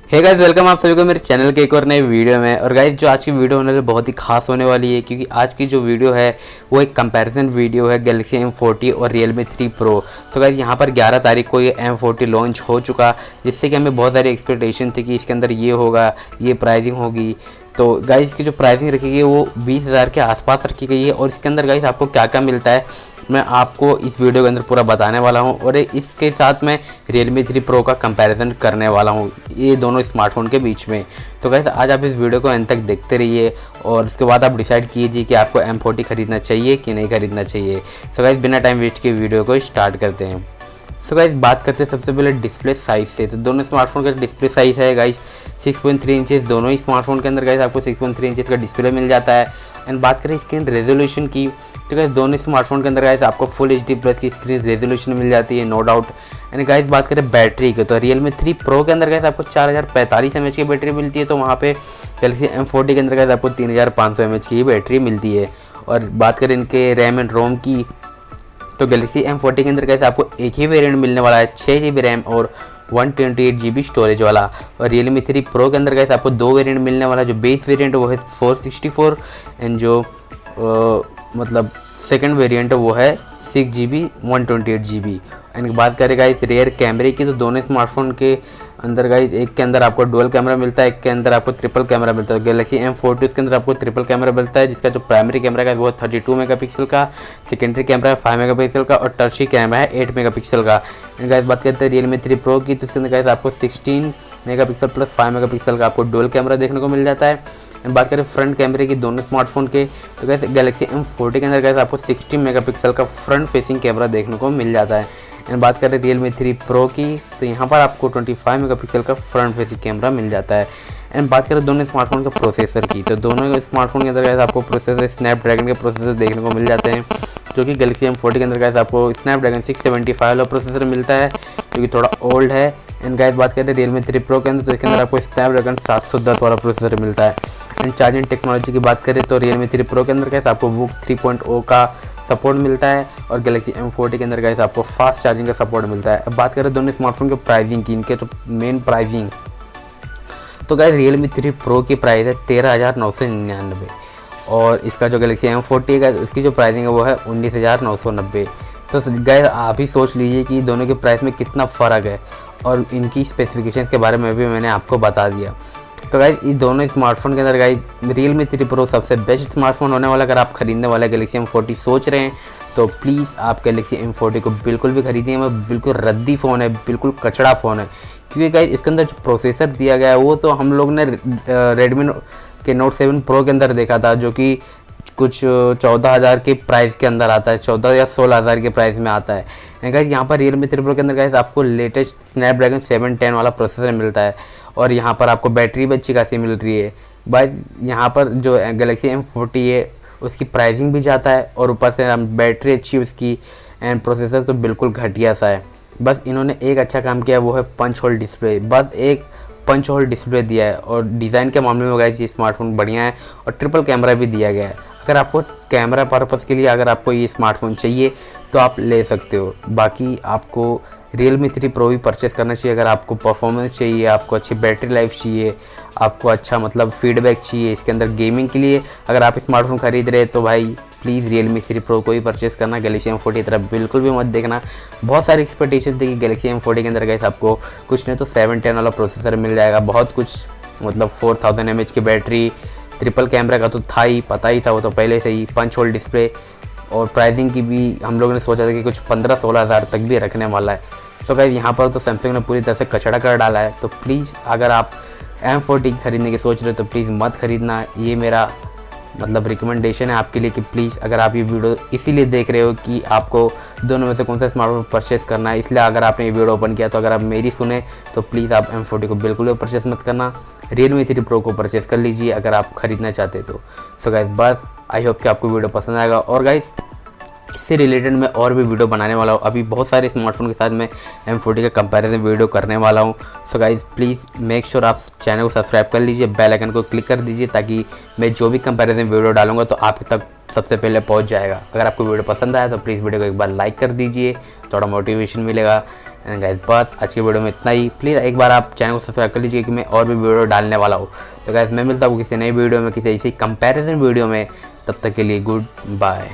Hey guys, welcome आप सभी को मेरे चैनल के एक और नए वीडियो में। और गाइस, जो आज की वीडियो होने वाली बहुत ही खास होने वाली है, क्योंकि आज की जो वीडियो है वो एक कंपैरिजन वीडियो है गैलेक्सी M40 और Realme 3 Pro। तो गाइस, यहाँ पर 11 तारीख को ये M40 लॉन्च हो चुका, जिससे कि हमें बहुत सारी एक्सपेक्टेशन थी कि इसके अंदर ये होगा, ये प्राइसिंग होगी। तो गाइस, इसकी जो प्राइसिंग रखी गई है वो 20,000 के आसपास रखी गई है। और इसके अंदर गाइस आपको क्या क्या मिलता है मैं आपको इस वीडियो के अंदर पूरा बताने वाला हूं। और इसके साथ मैं Realme 3 Pro का कंपैरिजन करने वाला हूं ये दोनों स्मार्टफोन के बीच में। तो गाइस, आज आप इस वीडियो को अंत तक देखते रहिए और उसके बाद आप डिसाइड कीजिए कि आपको M40 खरीदना चाहिए कि नहीं खरीदना चाहिए। तो गाइस, बिना टाइम वेस्ट किए वीडियो को स्टार्ट करते हैं। सो गाइस, बात करते हैं सबसे पहले डिस्प्ले साइज़ से। तो दोनों स्मार्टफोन का डिस्प्ले साइज़ है गाइस 6.3 इंचेस। दोनों ही स्मार्टफोन के अंदर गाइस आपको 6.3 इंचेस का डिस्प्ले मिल जाता है। एंड बात करें स्क्रीन रेजोल्यूशन की, तो गाइस दोनों स्मार्टफोन के अंदर गाइस आपको फुल HD+ की स्क्रीन रेजोल्यूशन मिल जाती है, नो डाउट। एंड गाइस, बात करें बैटरी की, तो Realme 3 Pro के अंदर गाइस आपको 4045 mAh की बैटरी मिलती है। तो वहाँ पे गैलेक्सी M40 के अंदर गाइस आपको 3500 mAh की बैटरी मिलती है। और बात करें इनके रैम एंड रोम की, तो गैलेक्सी M40 के अंदर कैसे आपको एक ही वेरिएंट मिलने वाला है 6GB रैम और 128GB स्टोरेज वाला। और Realme 3 Pro के अंदर कैसे आपको दो वेरिएंट मिलने वाला है। जो बेस वेरिएंट है वो है 464 एंड जो मतलब सेकंड वेरिएंट है वो है 6GB 128GB। एंड बात करें गाइस रेयर कैमरे की, तो दोनों स्मार्टफोन के अंदर गाइस एक के अंदर आपको डुअल कैमरा मिलता है, एक के अंदर आपको ट्रिपल कैमरा मिलता है। गैलेक्सी M40 उसके अंदर आपको ट्रिपल कैमरा मिलता है, जिसका जो प्राइमरी कैमरा है वो 32 मेगापिक्सल का, सेकेंडरी कैमरा है 5 मेगापिक्सल का और टर्ची कैमरा है 8 मेगापिक्सल का। एंड गाइस, बात करते हैं Realme 3 Pro की, तो उसके अंदर गाइस आपको 16 मेगापिक्सल प्लस 5 मेगापिक्सल का आपको डुअल कैमरा देखने को मिल जाता है। एंड बात करें फ्रंट कैमरे की दोनों स्मार्टफोन के, तो गाइस गैलेक्सी M40 के अंदर गाइस आपको 16 मेगापिक्सल का फ्रंट फेसिंग कैमरा देखने को मिल जाता है। एंड बात करें Realme 3 Pro की, तो यहाँ पर आपको 25 मेगापिक्सल का फ्रंट फेसिंग कैमरा मिल जाता है। एंड बात करें दोनों स्मार्टफोन के प्रोसेसर की, तो दोनों स्मार्टफोन के अंदर गाइस आपको प्रोसेसर स्नैपड्रैगन के प्रोसेसर देखने को मिल जाते हैं, जो कि गैलेक्सी M40 के अंदर गाइस आपको स्नैपड्रैगन 675 वाला प्रोसेसर मिलता है, जो कि थोड़ा ओल्ड है। एंड गाइस, बात करें Realme 3 Pro के अंदर, तो इसके अंदर आपको स्नैपड्रैगन 710 वाला प्रोसेसर मिलता है। एंड चार्जिंग टेक्नोलॉजी की बात करें तो Realme 3 Pro के अंदर गाइस आपको वूक 3.0 का सपोर्ट मिलता है और गैलेक्सी M40 के अंदर गाइस आपको फास्ट चार्जिंग का सपोर्ट मिलता है। अब बात करें दोनों स्मार्टफोन के प्राइसिंग की, इनके तो मेन प्राइसिंग, तो गाइस Realme 3 Pro की प्राइस है 13,999 और इसका जो गैलेक्सी M40 है उसकी जो प्राइसिंग है वो है 19,990। तो गाइस, आप ही सोच लीजिए कि दोनों के प्राइस में कितना फ़र्क है। और इनकी स्पेसिफिकेशंस के बारे में भी मैंने आपको बता दिया। तो गाइस, इस दोनों स्मार्टफोन के अंदर गाइस Realme 3 Pro सबसे बेस्ट स्मार्टफोन होने वाला। अगर आप खरीदने वाले गैलेक्सी M40 सोच रहे हैं तो प्लीज़ आप गैलेक्सी M40 को बिल्कुल भी खरीदिए। मैं बिल्कुल रद्दी फ़ोन है, बिल्कुल कचड़ा फ़ोन है, क्योंकि गाइस इसके अंदर जो प्रोसेसर दिया गया है वो तो हम लोग ने Redmi के Note 7 Pro के अंदर देखा था, जो कि कुछ 14,000 के प्राइस के अंदर आता है, 14 या 16,000 के प्राइस में आता है। गाइस, यहाँ पर Realme 3 Pro के अंदर गाइस आपको लेटेस्ट स्नैपड्रैगन 710 वाला प्रोसेसर मिलता है और यहाँ पर आपको बैटरी भी अच्छी खासी मिल रही है। गाइस, यहाँ पर जो गैलेक्सी M40 है उसकी प्राइसिंग भी जाता है और ऊपर से बैटरी अच्छी उसकी एंड प्रोसेसर तो बिल्कुल घटिया सा है। बस इन्होंने एक अच्छा काम किया, वो है पंच होल डिस्प्ले। बस एक पंच होल डिस्प्ले दिया है और डिज़ाइन के मामले में गाइस ये स्मार्टफोन बढ़िया है और ट्रिपल कैमरा भी दिया गया है। अगर आपको कैमरा पर्पज़ के लिए अगर आपको ये स्मार्टफोन चाहिए तो आप ले सकते हो। बाकी आपको Realme 3 Pro भी परचेस करना चाहिए अगर आपको परफॉर्मेंस चाहिए, आपको अच्छी बैटरी लाइफ चाहिए, आपको अच्छा मतलब फीडबैक चाहिए इसके अंदर गेमिंग के लिए। अगर आप स्मार्टफोन खरीद रहे हैं तो भाई प्लीज़ Realme 3 Pro को ही परचेस करना, गैलेक्सी M40 की तरफ बिल्कुल भी मत देखना। बहुत सारी एक्सपेक्टेशन थी कि गैलेक्सी M40 के अंदर गाइस आपको कुछ नहीं तो 710 वाला प्रोसेसर मिल जाएगा, बहुत कुछ मतलब 4000 mAh की बैटरी, ट्रिपल कैमरा का तो था ही, पता ही था वो तो पहले से ही, पंच होल डिस्प्ले और प्राइसिंग की भी हम लोगों ने सोचा था कि कुछ 15-16 हज़ार तक भी रखने वाला है। तो गाइस, यहाँ पर तो सैमसंग ने पूरी तरह से कचड़ा कर डाला है। तो प्लीज़ अगर आप M40 खरीदने की सोच रहे हो तो प्लीज़ मत खरीदना। ये मेरा मतलब रिकमेंडेशन है आपके लिए कि प्लीज़ अगर आप ये वीडियो इसीलिए देख रहे हो कि आपको दोनों में से कौन सा स्मार्टफोन परचेस करना है, इसलिए अगर आपने ये वीडियो ओपन किया तो अगर आप मेरी सुने तो प्लीज़ आप M40 को बिल्कुल भी परचेस मत करना, Realme 3 Pro को परचेस कर लीजिए अगर आप खरीदना चाहते तो। सो गाइस, बस आई होप कि आपको वीडियो पसंद आएगा। और गाइस, इससे रिलेटेड मैं और भी वीडियो बनाने वाला हूँ। अभी बहुत सारे स्मार्टफोन के साथ मैं M40 का कंपैरिजन वीडियो करने वाला हूँ। So guys, please make sure आप चैनल को सब्सक्राइब कर लीजिए, बेल आइकन को क्लिक कर दीजिए, ताकि मैं जो भी कंपैरिजन वीडियो डालूंगा तो आप तक सबसे पहले पहुँच जाएगा। अगर आपको वीडियो पसंद आया तो प्लीज़ वीडियो को एक बार लाइक कर दीजिए, थोड़ा मोटिवेशन मिलेगा। एंड गाइस बस आज की वीडियो में इतना ही। प्लीज़ एक बार आप चैनल को सब्सक्राइब कर लीजिए कि मैं और भी वीडियो डालने वाला हूँ। तो गाइस मैं मिलता हूँ किसी नई वीडियो में, किसी ऐसी कंपैरिजन वीडियो में। तब तक के लिए गुड बाय।